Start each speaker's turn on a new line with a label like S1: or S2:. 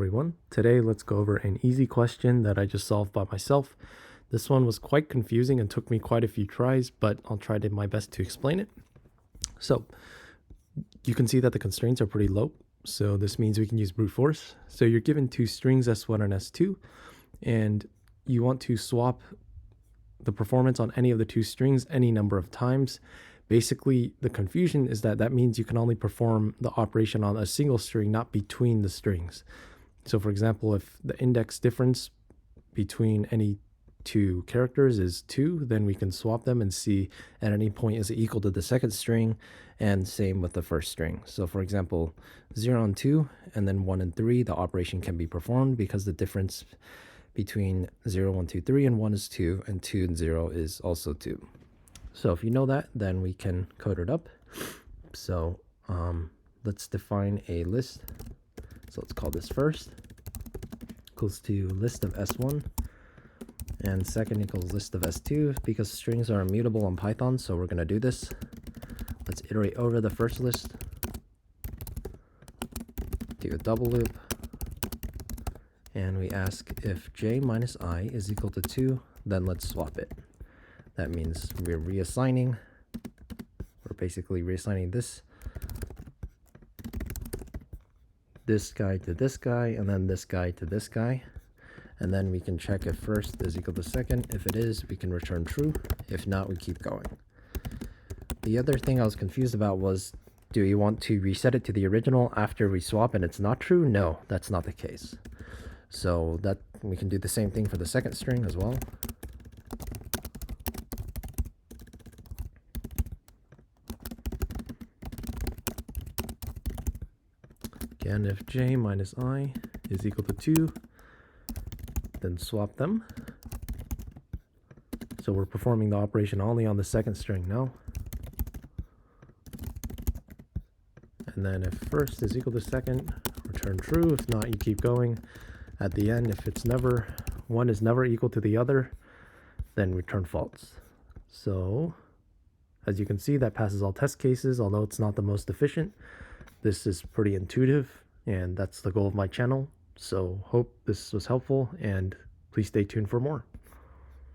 S1: Everyone, today let's go over an easy question that I just solved by myself. This one was quite confusing and took me quite a few tries, but I'll try my best to explain it. So you can see that the constraints are pretty low, so this means we can use brute force. So you're given two strings S1 and S2, and you want to swap the performance on any of the two strings any number of times. Basically, the confusion is that means you can only perform the operation on a single string, not between the strings. So for example, if the index difference between any two characters is 2, then we can swap them and see at any point is it equal to the second string, and same with the first string. So for example, 0 and 2, and then 1 and 3, the operation can be performed because the difference between 0, 1, 2, 3 and 1 is 2, and 2 and 0 is also 2. So if you know that, then we can code it up. So let's define a list. So let's call this first equals to list of S1, and second equals list of S2, because strings are immutable in Python, so we're going to do this. Let's iterate over the first list, do a double loop, and we ask if j minus I is equal to 2, then let's swap it. That means we're basically reassigning this guy to this guy, and then this guy to this guy. And then we can check if first is equal to second. If it is, we can return true. If not, we keep going. The other thing I was confused about was, do you want to reset it to the original after we swap and it's not true? No, that's not the case. So that we can do the same thing for the second string as well. Again, if j minus I is equal to 2, then swap them. So we're performing the operation only on the second string now. And then if first is equal to second, return true. If not, you keep going. At the end, if it's never, one is never equal to the other, then return false. So as you can see, that passes all test cases, although it's not the most efficient. This is pretty intuitive, and that's the goal of my channel. So hope this was helpful, and please stay tuned for more.